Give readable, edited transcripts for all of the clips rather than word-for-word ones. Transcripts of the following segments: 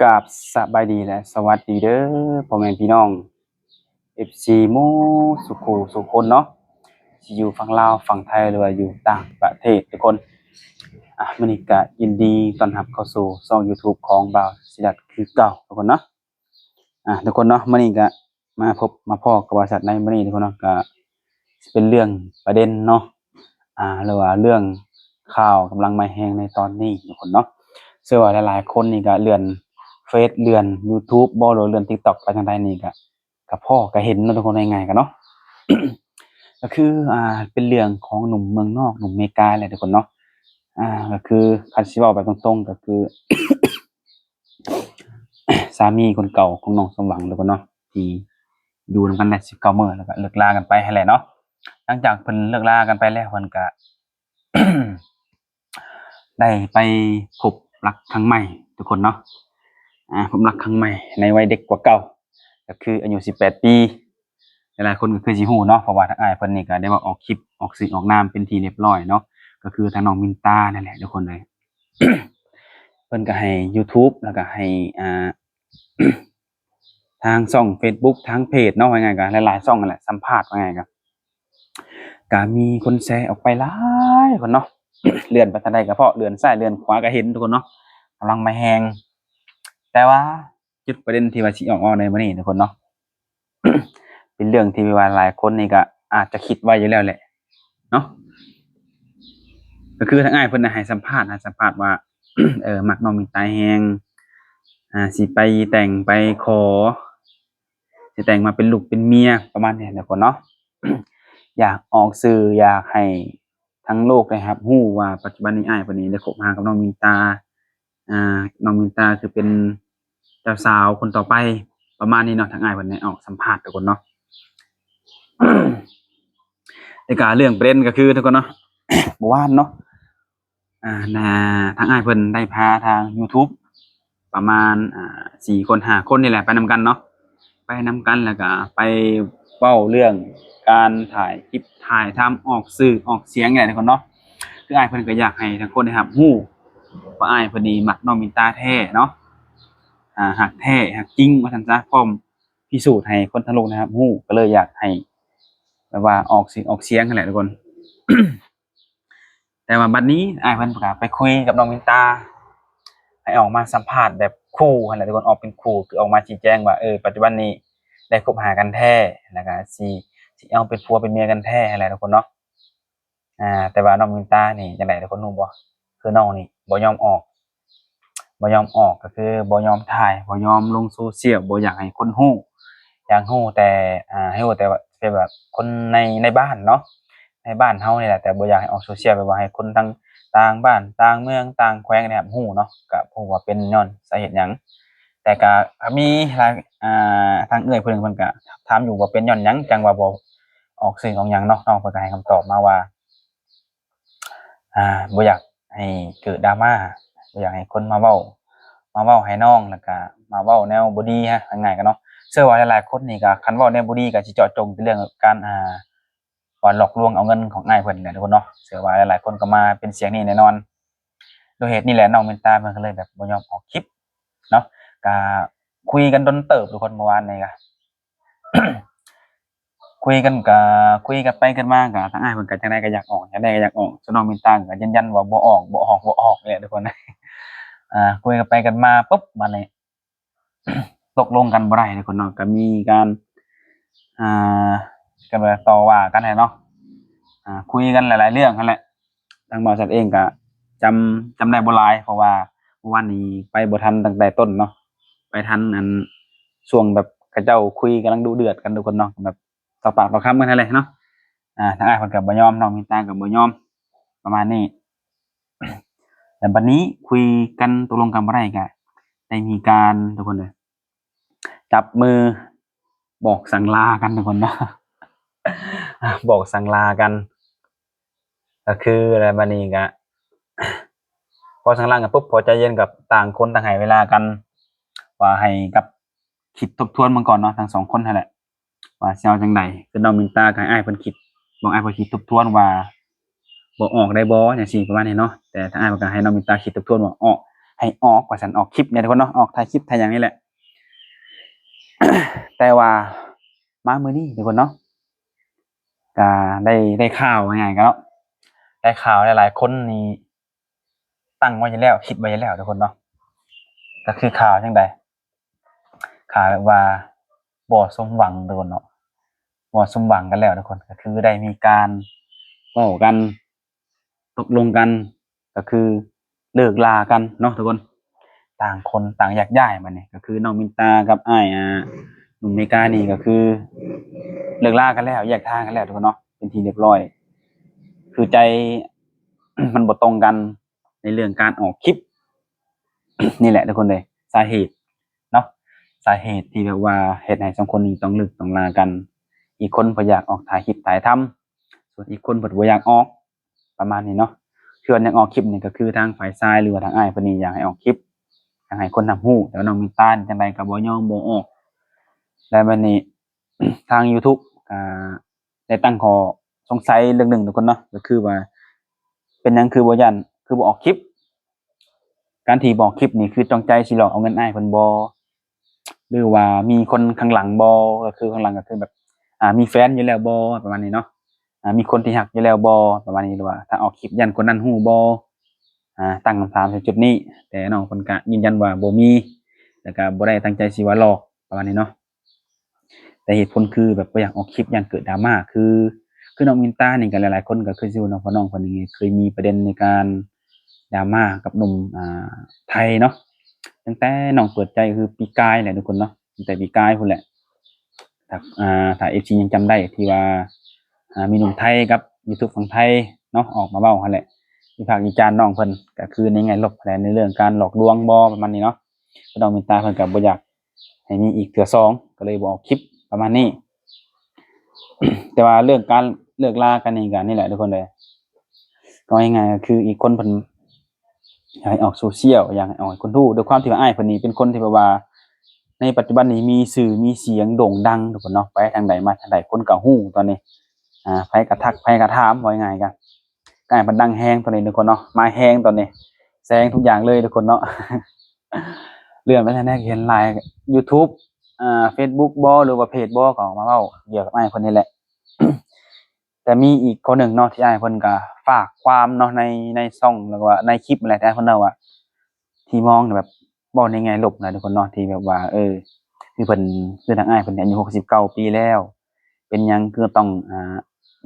กับสบายดีและสวัสดีเด้อพ่อแม่พี่น้อง FC หมู่สุขุสุขคนเนาะสิอยู่ฝั่งลาวฝั่งไทยหรือว่าอยู่ต่างประเทศทุกคนมื้อนี้ก็ยินดีต้อนรับเข้าสู่ช่อง YouTube ของบ่าวศิลัดคือเก่าทุกคนเนาะทุกคนเนาะมื้อนี้ก็มาพบมาพ้อกับบริษัทในมื้อนี้ทุกคนเนาะก็สิเป็นเรื่องประเด็นเนาะหรือว่าเรื่องข่าวกำลังมาแฮงในตอนนี้ทุกคนเนาะเชื่อว่าหลายๆคนนี่ก็เลื่อนเฟซเลื่อน YouTube บ่หรือเลื่อน TikTok ไปทางใดนี่ก็พ้อก็เห็นเนาะทุกคนง่ายๆกันเนาะ ก็คือเป็นเรื่องของหนุ่มเมืองนอกหนุ่มอเมริกาแหละทุกคนเนาะก็คือคันสิเว้าแบบตรงๆก็คือ สามีคนเก่าของน้องสมหวังทุกคนเนาะที่อยู่นำกันได้19มื้อแล้วก็เลิกลากันไปหั้นแหละเนาะหลังจากเพิ่นเลิกลากันไปแล้วเพิ่นก็ ได้ไปพบรักครั้งใหม่ทุกคนเนาะพบรักครั้งใหม่ในวัยเด็กกว่าเก่าก็คืออายุ18ปีหลายๆคนก็คือสิฮู้เนาะเพราะว่าทางอ้ายเพิ่นนี่ก็ได้มาออกคลิปออกสื่อออกนามเป็นที่เรียบร้อยเนาะก็คือทางน้องมินตานั่นแหละทุกคนเลย เพิ่นก็ให้ YouTube แล้วก็ให้ทางช่องเฟซบุ๊กทางเพจเนาะว่าง่ายก็หลายๆช่องนั่นแหละสัมภาษณ์ว่าง่ายก็มีคนแชร์ออกไปหลายคนเนาะ เลื่อนไปทางใดก็เพราะเลื่อนซ้ายเลื่อนขวาก็เห็นทุกคนเนาะกำลังมาแฮงแต่ว่าจุดประเด็นที่ว่าสิออกในมื้อนี้ทุกคนเนาะ เป็นเรื่องที่ว่าหลายคนนี่ก็อาจจะคิดไว้อยู่แล้วแหละเนาะก็คือทางอ้ายเพิ่นน่ะให้สัมภาษณ์ว่า มักน้องมินตาแฮงสิไปแต่งไปขอสิแต่งมาเป็นลูกเป็นเมียประมาณนี้ทุกคนเนาะ อยากออกสื่ออยากให้ทั้งโลกได้รับรู้ว่าปัจจุบันนี้อ้ายเพิ่นนี่ได้คบหากับน้องมินตาน้องมินตาคือเป็นเจ้าสาวคนต่อไปประมาณนี้เนาะทางอ้ายเพิ่นได้ออกสัมภาษณ์ทุกคนเนาะ แล้วก็เรื่องประเด็นก็คือทุกคนเนาะ เมื่อวานเนาะน่ะทางอ้ายเพิ่นได้พาทาง YouTube ประมาณ4คน5คนนี่แหละไปนำกันเนาะไปนำกันแล้วก็ไปเว้าเรื่องการถ่ายคลิปถ่ายทำออกสื่อออกเสียงนี่แหละทุกคนเนาะคืออ้ายเพิ่นก็อยากให้ทั้งคนได้รับรู้ว่าอ้ายเพิ่นนี่มักน้องมินตาแท้เนาะฮักแท้ฮักจริงว่าซั่นซะพร้อมพิสูจน์ให้คนทั้งโลกได้รับรู้ก็เลยอยากให้แบบว่าออกสื่อออกเสียงนั่นแหละทุกคน แต่ว่าบัดนี้อ้ายเพิ่นก็ไปคุยกับน้องมินตาให้ออกมาสัมภาษณ์แบบคู่หั่นแหละทุกคนออกเป็นคู่คือออกมาชี้แจงว่าปัจจุบันนี้ได้คบหากันแท้แล้วก็สิเอาเป็นผัวเป็นเมียกันแท้นั่นแหละทุกคนเนาะแต่ว่าน้องมินตานี่จังได๋ทุกคนรู้บ่คือน้องนี่บ่ยอมออกก็คือบ่ยอมถ่ายบ่ยอมลง social บ่อยากให้คนรู้อยากรู้แต่ให้รู้แต่ว่าเป็นแบบคนในบ้านเนาะในบ้านเฮานี่แหละแต่บ่อยากให้ออก social แบบว่าให้คนต่างบ้านต่างเมืองต่างแขวงเนี่ยครับรู้เนาะก็บ่รู้ว่าเป็นญ้อนสาเหตุหยังแต่ก็มีทางทางเอื้อยเพิ่นเพิ่นก็ถามอยู่ว่าเป็นญ้อนหยังจังว่าบ่ออกสื่อออกหยังเนาะน้องเพิ่นก็ให้คำตอบมาว่าบ่อยากให้เกิด drama บ่อยากให้คนมาเว้าให้น้องแล้วก็มาเว้าแนวบ่ดีว่าง่ายๆก็เนาะเชื่อว่าหลายๆคนนี่ก็คันเว้าแนวบ่ดีก็สิเจาะจงแต่เรื่องการว่าหลอกลวงเอาเงินของอ้ายเพิ่นนี่แหละทุกคนเนาะเชื่อว่าหลายๆคนก็มาเป็นเสียงนี้แน่นอนโดยเหตุนี้แหละน้องมินตาเพิ่นก็เลยแบบบ่ยอมออกคลิปเนาะก็คุยกันดนเติบทุกคนเมื่อวานนี้ก็ คุยกันไปกันมาก็ทางอ้ายเพิ่นก็จังได๋ก็อยากออกจังได๋ก็อยากออกส่วนน้องมินตาก็ยืนยันว่าบ่ออกนี่แหละทุกคน คุยกันไปกันมาปุ๊บบัดนี้ ตกลงกันบ่ได้ทุกคนเนาะก็มีการอ่าก็แบบต่อว่ากันนั่นแหละเนาะคุยกันหลายๆเรื่องนั่นแหละทางบริษัทเองก็จำได้บ่หลายเพราะว่าเมื่อวานนี้ไปบ่ทันตั้งแต่ต้นเนาะไปทันอันช่วงแบบเขาเจ้าคุยกำลังดุเดือดกันทุกคนเนาะแบบต่อปากต่อคำกันนั่นแหละเนาะทางอ้ายเพิ่นก็บ่ยอมน้องมินตาก็บ่ยอมประมาณนี้ แต่บัดนี้คุยกันตกลงกันบ่ได้ก็ได้มีการทุกคนเอ้ยจับมือบอกสั่งลากันทุกคนเนาะ บอกสั่งลากันก็คืออะไรบัดนี้ก็ พอสั่งลากันปุ๊บพอใจเย็นกับต่างคนต่างให้เวลากันว่าให้กับคิดทบทวนเบิ่งก่อนเนาะทั้งสองคนนั่นแหละว่าสิเอาจั่งใดคือน้องมินตาก็ให้อ้ายเพิ่นคิดบอกอ้ายเพิ่นคิดทบทวนว่าบ่ออกได้บ่จังซี่ประมาณนี้เนาะแต่ทางอ้ายเพิ่นก็ให้น้องมินตาคิดทบทวนว่าออก ให้ออกว่าซั่นออกคลิปเนี่ยทุกคนเนาะออกถ่ายคลิปถ่ายหยังนี่แหละ แต่ว่ามามื้อนี้ทุกคนเนาะก็ได้ข่าวว่าไงกันเนาะได้ข่าวหลายๆคนนี่ตั้งไว้อยู่แล้วคิดไว้อยู่แล้วทุกคนเนาะก็คือข่าวจังใดข่าวแบบว่าบ่สมหวังทุกคนเนาะบ่สมหวังกันแล้วทุกคนก็คือได้มีการเว้ากันตกลงกันก็คือเลิกลากันเนาะทุกคนต่างคนต่างแยกย้ายบัดนี้ก็คือน้องมินตากับอ้ายหนุ่มอเมริกานี่ก็คือเลิกลากันแล้วแยกทางกันแล้วทุกคนเนาะเป็นที่เรียบร้อยคือใจ มันบ่ตรงกันในเรื่องการออกคลิป นี่แหละทุกคนเลยสาเหตุเนาะสาเหตุที่แบบว่าเหตุให้สองคนนี้ต้องเลิกต้องลากัน อีกคนบ่อยากออกถ่ายคลิปถ่ายทำส่วนอีกคนเพิ่นบ่อยากออกประมาณนี้เนาะส่วนอยากออกคลิปนี่ก็คือทางฝ่ายชายหรือว่าทางอ้ายเพิ่นนี่อยากให้ออกคลิปอยากให้คนรับรู้แต่ว่าน้องมินตาจังไดก็บ่ยอมบ่ออกแล้วบัดนี้ ทาง YouTube ได้ตั้งข้อสงสัยเรื่องหนึ่งทุกคนเนาะก็คือว่าเป็นหยังคือบ่ยันคือบ่ออกคลิปการที่บ่ออกคลิปนี่คือจงใจสิหลอกเอาเงินอ้ายเพิ่นบ่หรือว่ามีคนข้างหลังบ่ก็คือข้างหลังก็คือแบบมีแฟนอยู่แล้วบ่ประมาณนี้เนาะมีคนที่รักอยู่แล้วบ่ประมาณนี้หรือว่าถ้าออกคลิปยันคนนั้นรู้บ่ตั้งคำถามในจุดนี้แต่น้องเพิ่นก็ยืนยันว่าบ่มีแล้วก็บ่ได้ตั้งใจสิว่าหลอกประมาณนี้เนาะแต่เหตุผลคือแบบบ่อยากออกคลิปยันเกิดดราม่าคือน้องมินตานี่ก็หลายๆคนก็คือสิรู้เนาะเพราะน้องเพิ่นนี่เคยมีประเด็นในการดราม่ากับหนุ่มไทยเนาะตั้งแต่น้องเปิดใจคือปีกายแหละทุกคนเนาะตั้งแต่ปีกายพู้นแหละถ้า FC ยังจำได้ที่ว่ามีหนุ่มไทยกับยูทูบฝั่งไทยเนาะออกมาเว้าหั่นแหละวิพากษ์วิจารณ์น้องเพิ่นก็คือในแง่ลบในเรื่องการหลอกลวงบ่ประมาณนี้เนาะน้องมินตาเพิ่นก็บ่อยากให้มีอีกเทื่อสองก็เลยบ่ออกคลิปประมาณนี้ แต่ว่าเรื่องการเลิกลากันนี่แหละทุกคนเลยก็ง่ายๆก็คืออีกคนเพิ่นอยากให้ออกโซเชียลอยากให้ออกให้คนรู้ด้วยความที่ว่าอ้ายเพิ่นนี่เป็นคนที่แบบว่าในปัจจุบันนี้มีชื่อมีเสียงโด่งดังทุกคนเนาะไปทางใดมาทางใดคนก็ฮู้ตอนนี้ไผก็ทักไผก็ถามว่าง่ายๆก็อ้ายเพิ่นดังแฮงตอนนี้ทุกคนเนาะมาแฮงตอนนี้แซงทุกอย่างเลยทุกคนเนาะ เลื่อนไปทางใดก็เห็นหลาย YouTube Facebook บ่หรือว่าเพจบ่ก็ออกมาเว้าเกี่ยวกับอ้ายเพิ่นนี่แหละ แต่มีอีกคนหนึ่งเนาะที่อ้ายเพิ่นก็ฝากความเนาะในช่องแล้วก็ว่าในคลิปนั่นแหละที่อ้ายเพิ่นเล่าว่าที่มองแบบบ่ในแง่ลบนะทุกคนเนาะที่แบบว่าคือเพิ่นคือทางอ้ายเพิ่นเนี่ยอายุ69ปีแล้วเป็นหยังคือต้อง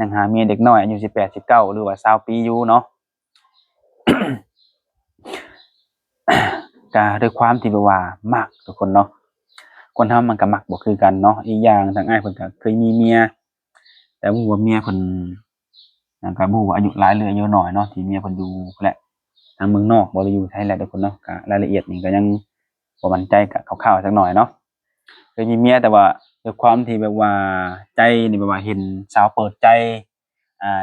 ยังหาเมียเด็กน้อยอายุ18 19หรือว่า20ปีอยู่เนาะ ก็ด้วยความที่แบบว่ามักทุกคนเนาะคนเรามันก็มักบ่คือกันเนาะอีกอย่างทางอ้ายเพิ่นก็เคยมีเมียแต่บ่รู้ว่าเมียเพิ่นก็บ่รู้ว่าอายุหลายหรืออายุน้อยเนาะที่เมียเพิ่นอยู่พู้นแหละทางเมืองนอกบ่ได้อยู่ไทยแหละทุกคนเนาะก็รายละเอียดนี่ก็ยังบ่มั่นใจก็คร่าวๆจักหน่อยเนาะเคยมีเมียแต่ว่าด้วยความที่แบบว่าใจนี่แบบว่าเห็นสาวเปิดใจ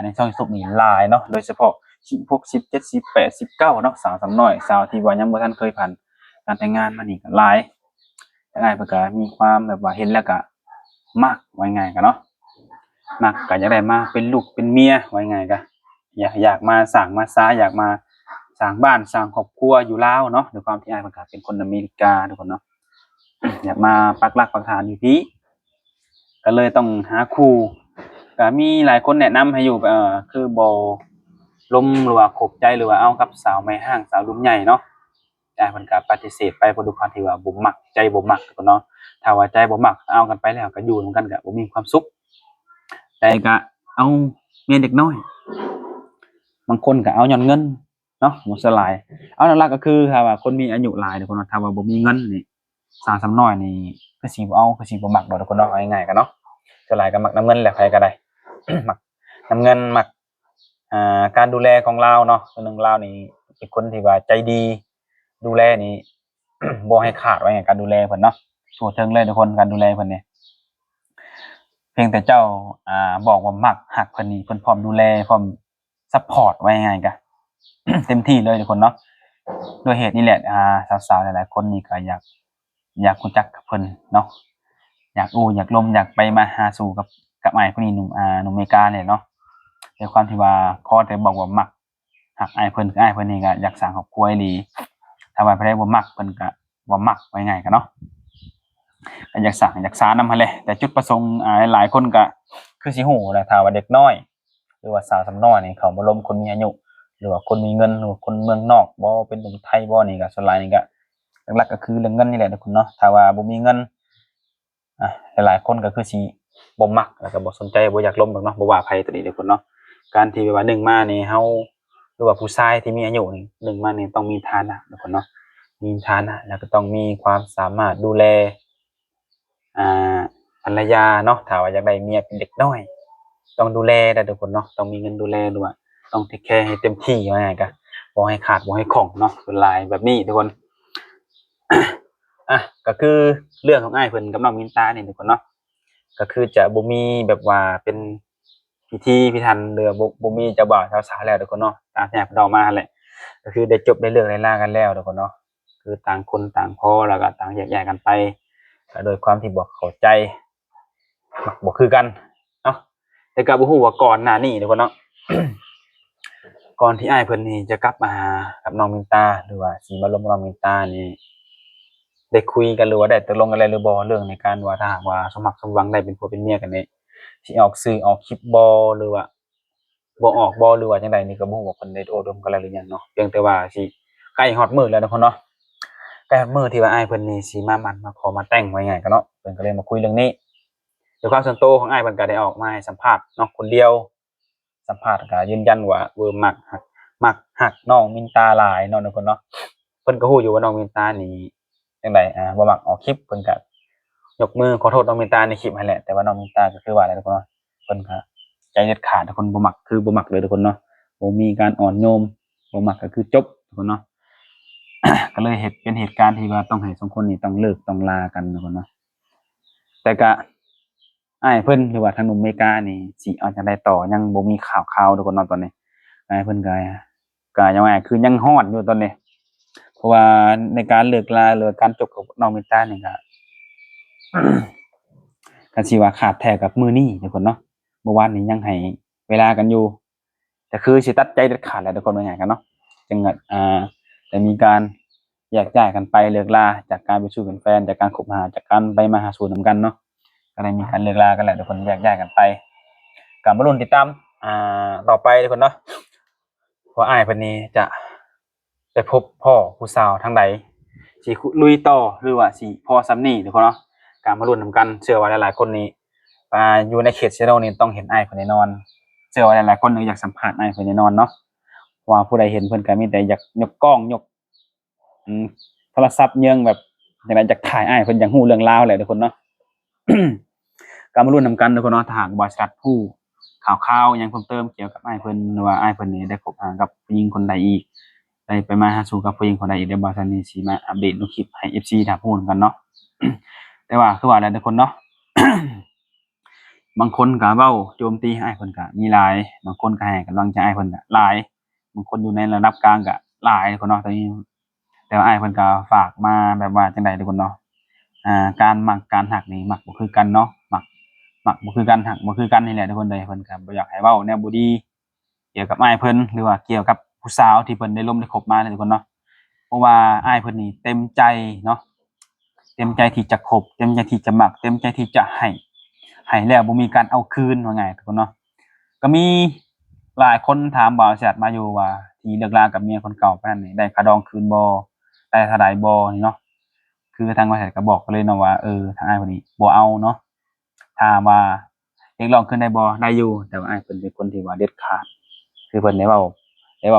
ในช่อง YouTube นี่หลายเนาะโดยเฉพาะ16 17 18 19เนาะสาวสาวน้อยสาวที่ว่ายังบ่ทันเคยผ่านการแต่งงานมานี่ก็หลายทางอ้ายเพิ่นก็มีความแบบว่าเห็นแล้วก็มักว่าง่ายๆก็เนาะ มักก็อยากได้มาเป็นลูกเป็นเมียว่าง่ายๆก็อยากมาสร้างมาช้าอยากมาสร้างบ้านสร้างครอบครัวอยู่ลาวเนาะด้วยความที่อ้ายเพิ่นก็เป็นคนอเมริกาทุกคนเนาะ อยากมาปักหลักปักฐานอยู่พี่ก็เลยต้องหาคู่ก็มีหลายคนแนะนำให้อยู่คือบ่ลมหรือว่าคบใจหรือว่าเอากับสาวแม่ห้างสาวรุ่นใหญ่เนาะแต่อ้ายเพิ่นก็ปฏิเสธไปเพราะด้วยความที่ว่าบ่มักใจบ่มักทุกคนเนาะถ้าว่าใจบ่มักเอากันไปแล้วก็อยู่นำกันก็บ่มีความสุข แต่ก็เอาเมียเด็กน้อยบางคนก็เอาย้อนเงินเนาะบ่ส่วนหลายเอาหลักๆก็คือถ้าว่าคนมีอายุหลายทุกคนเนาะถ้าว่าบ่มีเงินนี่สาวสำน้อยนี่คือสิบ่เอาคือสิบ่มักดอกทุกคนเนาะเอาง่ายๆก็เนาะส่วนหลายก็มักน้ำเงินแหละไผก็ได้ มักน้ำเงินมักการดูแลของเลาเนาะคนหนึ่งเลานี่เป็นคนที่ว่าใจดีดูแลนี่ บ่ให้ขาดว่าหยังการดูแลเพิ่นเนาะทั่วถึงเลยทุกคนการดูแลเพิ่นนี่ เพียงแต่เจ้าบอกว่ามักฮักเพิ่นนี่เพิ่นพร้อมดูแลพร้อมซัปพอร์ตว่าง่ายๆก็ เต็มที่เลยทุกคนเนาะด้วยเหตุนี้แหละสาวๆหลายๆคนนี่ก็อยากรู้จักกับเพิ่นเนาะอยากอู้อยากลมอยากไปมาหาสู่กับอ้ายผู้นี้หนุ่มอเมริกาเนี่ยเนาะด้วยความที่ว่าขอแต่บอกว่ามักฮักอ้ายเพิ่นคืออ้ายเพิ่นนี่ก็อยากสร้างครอบครัวอีหลี ถ้าว่าไผได้บ่มักเพิ่นก็บ่มักไว้ง่ายกันเนาะก็อยากสร้างอยากสานนำหั่นแหละแต่จุดประสงค์หลายๆคนก็คือสิฮู้แหละถ้าว่าเด็กน้อยหรือว่าสาวสำน้อยนี่เขามาล้มคนมีอายุหรือว่าคนมีเงินหรือว่าคนเมืองนอกบ่เป็นหนุ่มไทยบ่นี่ก็ส่วนหลายนี่ก็หลักๆก็คือเรื่องเงินนี่แหละทุกคนเนาะถ้าว่าบ่มีเงินหลายๆคนก็คือสิบ่มักแล้วก็บ่สนใจบ่อยากล้มดอกเนาะบ่ว่าไผตัวนี้ทุกคนเนาะการที่แบบว่าหนึ่งมานี่เฮาหรือว่าผู้ชายที่มีอายุนี่หนึ่งมานี่ต้องมีฐานะทุกคนเนาะมีฐานะแล้วก็ต้องมีความสามารถดูแลอ่าภรรยาเนาะถ้าว่าอยากได้เมียเป็นเด็กน้อยต้องดูแลได้ทุกคนเนาะต้องมีเงินดูแลด้วยต้องเทคแคร์ให้เต็มที่ว่าไงก็บ่ให้ขาดบ่ให้ของเนาะส่วนหลายแบบนี้ทุกคน ก็คือเรื่องของอ้ายเพิ่นกับน้องมินตานี่ทุกคนเนาะก็คือจะบ่มีแบบว่าเป็นพิธีพิธันหรือบ่มีเจ้าบ่าวเจ้าสาวแล้วทุกคนเนาะตามที่อ้ายเพิ่นเว้ามานั่นแหละก็คือได้จบได้เลิกได้ลากันแล้วทุกคนเนาะคือต่างคนต่างพอแล้วก็ต่างแยกย้ายกันไปก็โดยความที่บ่เข้าใจมักบ่คือกันเนาะแต่ก็บ่ฮู้ว่าก่อนหน้านี้ทุกคนเนาะ ก่อนที่อ้ายเพิ่นนี่จะกลับมาหากับน้องมินตาหรือว่าสิมาลมกับน้องมินตานี่ได้คุยกันหรือว่าได้ตกลงกันแล้วหรือบ่เรื่องในการว่าถ้าหากว่าสมมักสมหวังได้เป็นผัวเป็นเมียกันนี่สิออกสื่อออกคลิปบ่หรือว่าบ่ออกบ่หรือว่าจังใดนี่ก็บ่ฮู้ว่าเพิ่นได้โอ้ร่วมกันแล้วหรือยังเนาะเพียงแต่ว่าสิใกล้ฮอดมื้อแล้วทุกคนเนาะใกล้ฮอดมื้อที่ว่าอ้ายเพิ่นนี่สิมาหมั่นมาขอมาแต่งว่าง่ายๆกันเนาะเพิ่นก็เลยมาคุยเรื่องนี้ด้วยความส่วนตัวของอ้ายเพิ่นก็ได้ออกมาให้สัมภาษณ์เนาะคนเดียวสัมภาษณ์ก็ยืนยันว่ามักฮักน้องมินตาหลายเนาะทุกคนเนาะเพิ่นก็ฮู้อยู่ว่าน้องมินตานี่จังไดบ่มักออกคลิปเพิ่นก็ยกมือขอโทษน้องมินตาในคลิปนั่นแหละแต่ว่าน้องมินตาก็คือว่าอะไรทุกคนเนาะเพิ่นก็ใจเด็ดขาดทุกคนบ่มักคือบ่มักเลยทุกคนเนาะบ่มีการอ่อนโยมบ่มักก็คือจบทุกคนเนาะ ก็เลยเป็นเหตุการณ์ที่ว่าต้องให้2คนนี้ต้องเลิกต้องลากันทุกคนเนาะแต่ก็อ้ายเพิ่นหรือว่าทางหนุ่มอเมริกานี่สิเอาจั่งใดต่อยังบ่มีข่าวๆทุกคนเนาะตอนนี้อ้ายเพิ่นก็ยังว่าคือยังร้อนอยู่ตอนนี้เพราะว่าในการเลิกลาหรือการจบกับน้องมินตานี่ก็ ก็สิว่าขาดแท้กับมื้อนี้ทุกคนเนาะเมื่อวานนี้ยังให้เวลากันอยู่แต่คือสิตัดใจเด็ดขาดแล้วทุกคนว่าไงกันเนาะจึงได้มีการแยกย้ายกันไปเลิกลาจากการเป็นชู้เป็นแฟนจากการคบหาจากการไปมาหาสู่นำกันเนาะก็ได้มีการเลิกลากันแล้วทุกคนแยกย้ายกันไปก็มาลุ้นติดตามต่อไปทุกคนเนาะว่าอ้ายเพิ่นนี้จะไปพบพ่อผู้สาวทางใดสิลุยต่อหรือว่าสิพอส่ำนี้ทุกคนเนาะก็มาลุ้นนำกันเชื่อว่าหลายๆคนนี้อยู่ในเขตเซโนนี่ต้องเห็นอ้ายเพิ่นแน่นอนเชื่อว่าหลายๆคนอยากสัมภาษณ์อ้ายเพิ่นแน่นอนเนาะว่าผู้ใดเห็นเพิ่นก็มีแต่อยากยกกล้องยกอืมโทรศัพท์เยิงแบบจังได๋อยากถ่ายอ้ายเพิ่นอยากฮู้เรื่องราวแหละทุกคนเนาะ ก็มาลุ้นนำกันทุกคนเนาะถ้าหากว่าชัดผู้ข่าวๆหยังเพิ่มเติมเกี่ยวกับอ้ายเพิ่นหรือว่าอ้ายเพิ่นนี่ได้คบหากับผู้หญิงคนใดอีกได้ไปมาหาสู่กับผู้หญิงคนใดอีกเดี๋ยวบ่าวซันนี่สิมาอัปเดตในคลิปให้ FC ได้รับรู้นำกันเนาะ แต่ว่าคือว่าแหละทุกคนเนาะ บางคนก็เว้าโจมตีอ้ายเพิ่นก็มีหลายบางคนก็ให้กำลังใจอ้ายเพิ่นก็หลายบางคนอยู่ในระดับกลางก็หลายทุกคนเนาะตอนนี้แต่ว่าอ้ายเพิ่นก็ฝากมาแบบว่าจังไดทุกคนเนาะการมักการฮักนี่มักบ่คือกันเนาะมักบ่คือกันฮักบ่คือกันนี่แหละทุกคนเด้เพิ่นก็บ่อยากให้เว้าแนวบ่ดีเกี่ยวกับอ้ายเพิ่นหรือว่าเกี่ยวกับผู้สาวที่เพิ่นได้ร่วมได้คบมาเด้อทุกคนเนาะเพราะว่าอ้ายเพิ่นนี่เต็มใจเนาะเต็มใจที่จะคบเต็มใจที่จะมักเต็มใจที่จะให้แล้วบ่มีการเอาคืนว่าง่ายทุกคนเนาะก็มีหลายคนถามบ่าวแชตมาอยู่ว่าที่เลิกลากับเมียคนเก่าไปนั่นนี่ได้ค่าดองคืนบ่ได้เท่าใดบ่นี่เนาะคือทางบ่าวแชตก็บอกไปเลยเนาะว่าทางอ้ายคนนี้บ่เอาเนาะถามว่าเรียกร้องคืนได้บ่ได้อยู่แต่ว่าอ้ายเพิ่นเป็นคนที่ว่าเด็ดขาดคือเพิ่นได้เว้า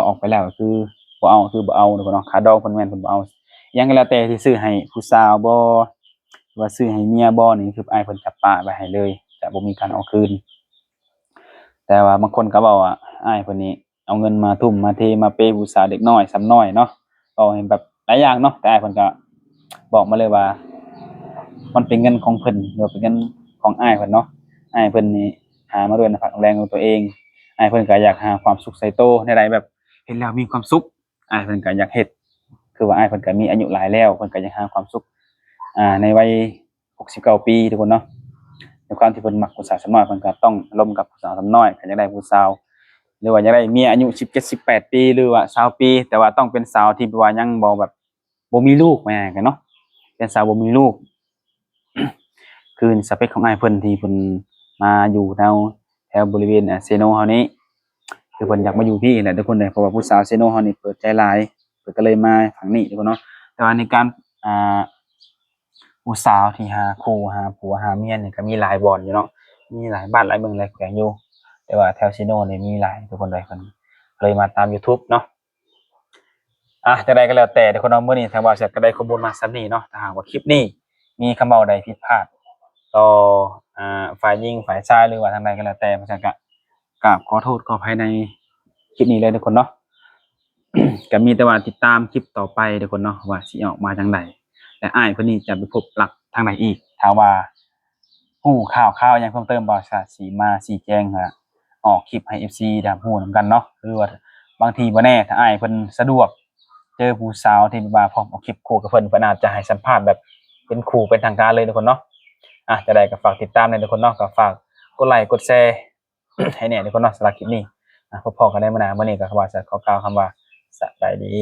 ออกไปแล้วก็คือบ่เอาคือบ่เอาทุกคนเนาะค่าดองเพิ่นแม่นเพิ่นบ่เอาอิหยังก็แล้วแต่ที่ซื้อให้ผู้สาวบ่หรือว่าซื้อให้เมียบ่นี่คืออ้ายเพิ่นจับปะไว้ให้เลยจะบ่มีการเอาคืน แต่ว่าบางคนก็เว้าว่าอ้ายเพิ่นนี่เอาเงินมาทุ่มมาเทมาเปย์ผู้สาวเด็กน้อยส่ำน้อยเนาะเว้าให้แบบหลายอย่างเนาะแต่อ้ายเพิ่นก็บอกมาเลยว่ามันเป็นเงินของเพิ่นหรือว่าเป็นเงินของอ้ายเพิ่นเนาะอ้ายเพิ่นนี่หามาด้วยน้ำพักน้ำแรงของตัวเองอ้ายเพิ่นก็อยากหาความสุขใส่โตแนวใดแบบเห็นแล้วมีความสุขอ้ายเพิ่นก็อยากเฮ็ดคือว่าอ้ายเพิ่นก็มีอายุหลายแล้วเพิ่นก็อยากหาความสุขในวัย69ปีทุกคนเนาะ ด้วยความที่เพิ่นมักผู้สาวสำน้อยเพิ่นก็ต้องร่วมกับผู้สาวสำน้อยก็อยากได้ผู้สาวหรือว่าอยากได้เมียอายุ17-18ปีหรือว่า20ปีแต่ว่าต้องเป็นสาวที่แบบว่ายังบ่แบบ บ่มีลูกแม่กันเนาะเป็นสาวบ่มีลูก คือสเปคของอ้ายเพิ่นที่เพิ่นมาอยู่แถวบริเวณเซโนเฮานี้คือเพิ่นอยากมาอยู่พี่แหละทุกคนเลยเพราะว่าผู้สาวเซโนเฮานี่เปิดใจหลายเพิ่นก็เลยมาฝั่งนี้ทุกคนเนาะแต่ว่าในการอ่าผู้สาวที่หาคู่หาผัวหาเมียนี่ก็มีหลายบ่อนอยู่เนาะมีหลายบ้านหลายเมืองหลายแขวงอยู่แต่ว่าแถวเซโนนี่มีหลายทุกคนเลยเพิ่นเลยมาตาม YouTube เนาะจังใดก็แล้วแต่ทุกคนเนาะมื้อนี้ทางบ่าวแซ่บก็ได้ข้อมูลมาส่ำนี้เนาะถ้าหากว่าคลิปนี้มีคำเว้าใดผิดพลาด ต่อฝ่ายหญิงฝ่ายชายหรือว่าทางใดก็แล้วแต่เพราะฉะนั้นก็กราบขอโทษขออภัยในคลิปนี้เลยทุกคนเนาะ ก็มีแต่ว่าติดตามคลิปต่อไปทุกคนเนาะว่าสิออกมาจังใดและอ้ายเพิ่นนี้จะไปพบหลักทางใดอีกถ้าว่าฮู้ข่าวๆหยังเพิ่มเติมบ่สาสิมาชี้แจงออกคลิปให้ FC ได้ฮู้นำกันเนาะหรือว่าบางทีบ่แน่ถ้าอ้ายเพิ่นสะดวกเจอผู้สาวที่แบบว่าพร้อมเอาคลิปคู่กับเพิ่นอาจจะให้สัมภาษณ์แบบเป็นคู่เป็นทางการเลยทุกคนเนาะ จะได้ก็ฝากติดตามในทุกคนเนาะก็ฝากกดไลค์กดแชร์ ให้แหน่ทุกคนเนาะสำหรับคลิปนี้พบกันได้มื้อหน้ามื้อนี้ก็ขอว่าจะขอกล่าวคำว่าสบายดี